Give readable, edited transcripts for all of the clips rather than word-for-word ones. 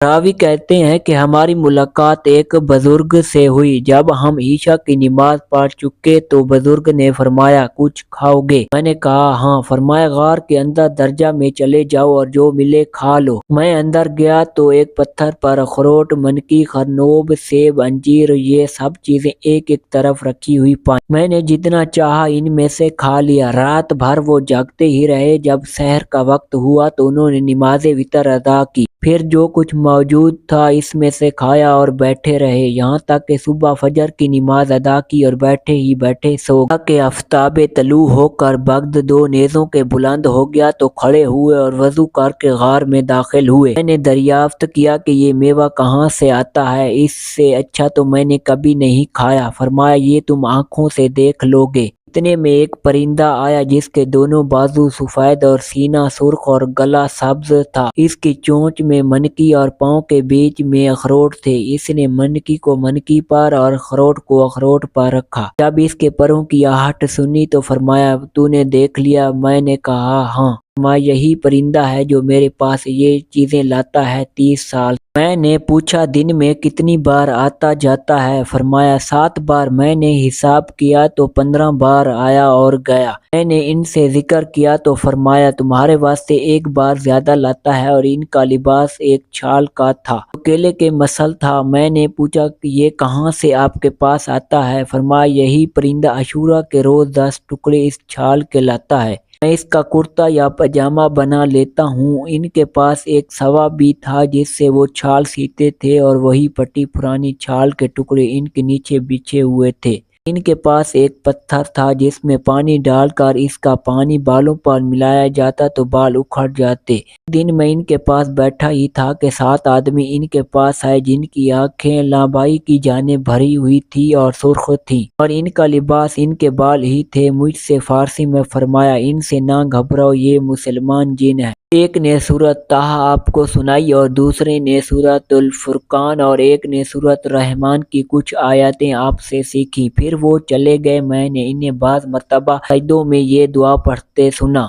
راوی کہتے ہیں کہ ہماری ملاقات ایک بزرگ سے ہوئی۔ جب ہم عشاء کی نماز پڑھ چکے تو بزرگ نے فرمایا کچھ کھاؤ گے؟ میں نے کہا ہاں۔ فرمایا غار کے اندر دریا میں چلے جاؤ اور جو ملے کھا لو۔ میں اندر گیا تو ایک پتھر پر اخروٹ، منکی، خرنوب، سیب، انجیر یہ سب چیزیں ایک ایک طرف رکھی ہوئی پائیں۔ میں نے جتنا چاہا ان میں سے کھا لیا۔ رات بھر وہ جاگتے ہی رہے۔ جب سحر کا وقت ہوا تو انہوں نے نماز وتر ادا کی، پھر جو کچھ موجود تھا اس میں سے کھایا اور بیٹھے رہے، یہاں تک کہ صبح فجر کی نماز ادا کی اور بیٹھے ہی بیٹھے سو گئے کہ آفتاب طلوع ہو کر بغد 2 نیزوں کے بلند ہو گیا تو کھڑے ہوئے اور وضو کر کے غار میں داخل ہوئے۔ میں نے دریافت کیا کہ یہ میوہ کہاں سے آتا ہے؟ اس سے اچھا تو میں نے کبھی نہیں کھایا۔ فرمایا یہ تم آنکھوں سے دیکھ لو گے۔ اتنے میں ایک پرندہ آیا جس کے دونوں بازو سفید اور سینہ سرخ اور گلا سبز تھا۔ اس کی چونچ میں منکی اور پاؤں کے بیچ میں اخروٹ تھے۔ اس نے منکی کو منکی پر اور اخروٹ کو اخروٹ پر رکھا۔ جب اس کے پروں کی آہٹ سنی تو فرمایا تو نے دیکھ لیا؟ میں نے کہا ہاں۔ فرمایا یہی پرندہ ہے جو میرے پاس یہ چیزیں لاتا ہے 30 سال سے۔ میں نے پوچھا دن میں کتنی بار آتا جاتا ہے؟ فرمایا 7 بار۔ میں نے حساب کیا تو 15 بار آیا اور گیا۔ میں نے ان سے ذکر کیا تو فرمایا تمہارے واسطے 1 بار زیادہ لاتا ہے اور ان کا لباس ایک چھال کا تھا جو کیلے کے مثل تھا۔ میں نے پوچھا کہ یہ کہاں سے آپ کے پاس آتا ہے؟ فرمایا یہی پرندہ عاشورہ کے روز 10 ٹکڑے اس چھال کے لاتا ہے۔ میں اس کا کرتا یا پاجامہ بنا لیتا ہوں۔ ان کے پاس ایک سوا بھی تھا جس سے وہ چھال سیتے تھے اور وہی پٹی پرانی چھال کے ٹکڑے ان کے نیچے بچھے ہوئے تھے۔ ان کے پاس ایک پتھر تھا جس میں پانی ڈال کر اس کا پانی بالوں پر ملایا جاتا تو بال اکھڑ جاتے۔ ایک دن میں ان کے پاس بیٹھا ہی تھا کہ 7 آدمی ان کے پاس آئے جن کی آنکھیں لابائی کی جانب بھری ہوئی تھی اور سرخ تھیں اور ان کا لباس ان کے بال ہی تھے۔ مجھ سے فارسی میں فرمایا ان سے نہ گھبراؤ، یہ مسلمان جن ہیں۔ ایک نے سورۃ طٰہٰ آپ کو سنائی اور دوسرے نے سورۃ الفرقان اور ایک نے سورۃ الرحمن کی کچھ آیتیں آپ سے سیکھیں، پھر وہ چلے گئے۔ میں نے انہیں بعض مرتبہ سجدوں میں یہ دعا پڑھتے سنا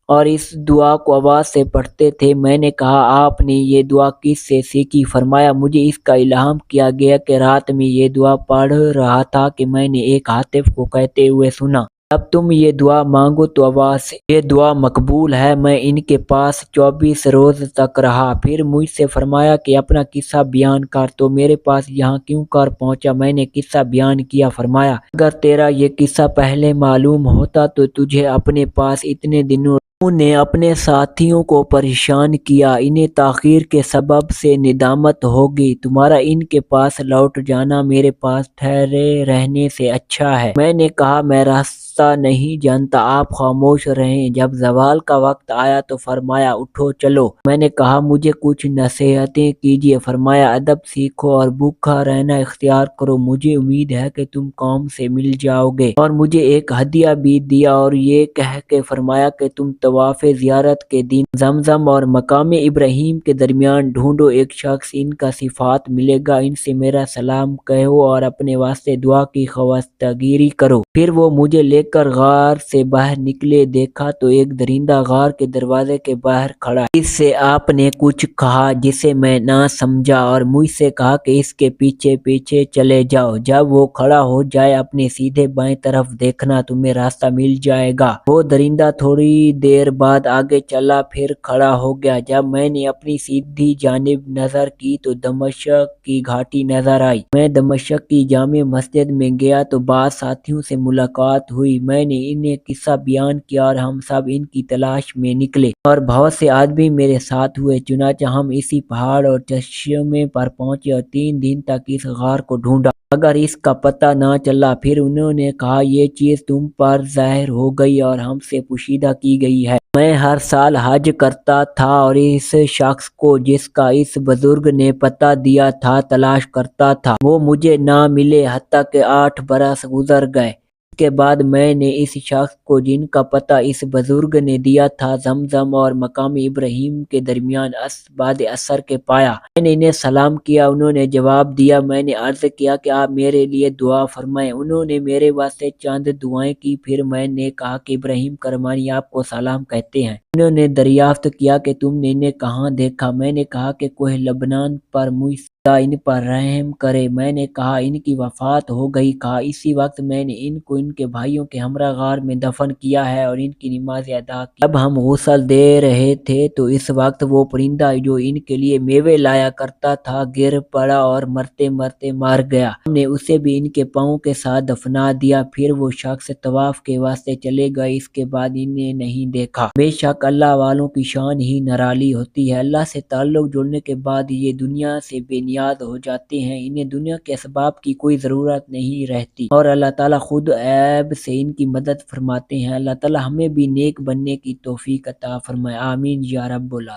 اور اس دعا کو آواز سے پڑھتے تھے۔ میں نے کہا آپ نے یہ دعا کس سے سیکھی؟ فرمایا مجھے اس کا الہام کیا گیا کہ رات میں یہ دعا پڑھ رہا تھا کہ میں نے ایک ہاتف کو کہتے ہوئے سنا جب تم یہ دعا مانگو تو آواز سے یہ دعا مقبول ہے۔ میں ان کے پاس 24 روز تک رہا، پھر مجھ سے فرمایا کہ اپنا قصہ بیان کر۔ تو میرے پاس یہاں کیوں کر پہنچا؟ میں نے قصہ بیان کیا۔ فرمایا اگر تیرا یہ قصہ پہلے معلوم ہوتا تو تجھے اپنے پاس اتنے دنوں نے اپنے ساتھیوں کو پریشان کیا، انہیں تاخیر کے سبب سے ندامت ہوگی۔ تمہارا ان کے پاس لوٹ جانا میرے پاس ٹھہرے رہنے سے اچھا ہے۔ میں نے کہا میں راستہ نہیں جانتا، آپ خاموش رہیں۔ جب زوال کا وقت آیا تو فرمایا اٹھو چلو۔ میں نے کہا مجھے کچھ نصیحتیں کیجیے۔ فرمایا ادب سیکھو اور بھوکا رہنا اختیار کرو، مجھے امید ہے کہ تم قوم سے مل جاؤ گے۔ اور مجھے ایک ہدیہ بھی دیا اور یہ کہہ کے فرمایا کہ تم طواف زیارت کے دن زمزم اور مقام ابراہیم کے درمیان ڈھونڈو، ایک شخص ان کا صفات ملے گا، ان سے میرا سلام کہو اور اپنے واسطے دعا کی خواستگاری کرو۔ پھر وہ مجھے لے کر غار سے باہر نکلے۔ دیکھا تو ایک درندہ غار کے دروازے کے باہر کھڑا ہے۔ اس سے آپ نے کچھ کہا جسے میں نہ سمجھا اور مجھ سے کہا کہ اس کے پیچھے پیچھے چلے جاؤ، جب وہ کھڑا ہو جائے اپنے سیدھے بائیں طرف دیکھنا، تمہیں راستہ مل جائے گا۔ وہ درندہ تھوڑی دیر بعد آگے چلا پھر کھڑا ہو گیا۔ جب میں نے اپنی سیدھی جانب نظر کی تو دمشق کی گھاٹی نظر آئی۔ میں دمشق کی جامع مسجد میں گیا تو بعض ساتھیوں سے ملاقات ہوئی۔ میں نے انہیں قصہ بیان کیا اور ہم سب ان کی تلاش میں نکلے اور بہت سے آدمی میرے ساتھ ہوئے۔ چنانچہ ہم اسی پہاڑ اور چشمے پر پہنچے اور 3 دن تک اس غار کو ڈھونڈا مگر اس کا پتہ نہ چلا۔ پھر انہوں نے کہا یہ چیز تم پر ظاہر ہو گئی اور ہم سے پوشیدہ کی گئی ہے۔ میں ہر سال حج کرتا تھا اور اس شخص کو جس کا اس بزرگ نے پتہ دیا تھا تلاش کرتا تھا، وہ مجھے نہ ملے حتیٰ کہ 8 برس گزر گئے۔ اس کے بعد میں نے اس شخص کو جن کا پتہ اس بزرگ نے دیا تھا زمزم اور مقام ابراہیم کے درمیان بعد عصر کے پایا۔ میں نے انہیں سلام کیا، انہوں نے جواب دیا۔ میں نے عرض کیا کہ آپ میرے لیے دعا فرمائیں۔ انہوں نے میرے واسطے چند دعائیں کی۔ پھر میں نے کہا کہ ابراہیم کرمانی آپ کو سلام کہتے ہیں۔ انہوں نے دریافت کیا کہ تم نے انہیں کہاں دیکھا؟ میں نے کہا کہ کوہ لبنان پر، مجھ خدا ان پر رحم کرے۔ میں نے کہا ان کی وفات ہو گئی۔ کہا اسی وقت میں نے ان کو ان کے بھائیوں کے ہمراہ غار میں دفن کیا ہے اور ان کی نماز ادا کی۔ جب ہم غسل دے رہے تھے تو اس وقت وہ پرندہ جو ان کے لیے میوے لایا کرتا تھا گر پڑا اور مرتے مرتے مر گیا۔ ہم نے اسے بھی ان کے پاؤں کے ساتھ دفنا دیا۔ پھر وہ شخص طواف کے واسطے چلے گئے، اس کے بعد انہیں نہیں دیکھا۔ بے شک اللہ والوں کی شان ہی نرالی ہوتی ہے۔ اللہ سے تعلق جڑنے کے بعد یہ دنیا سے بے نیاز ہو جاتے ہیں، انہیں دنیا کے اسباب کی کوئی ضرورت نہیں رہتی، اور اللہ تعالیٰ خود عیب سے ان کی مدد فرماتے ہیں۔ اللہ تعالیٰ ہمیں بھی نیک بننے کی توفیق عطا فرمائے، آمین یا رب العالمین۔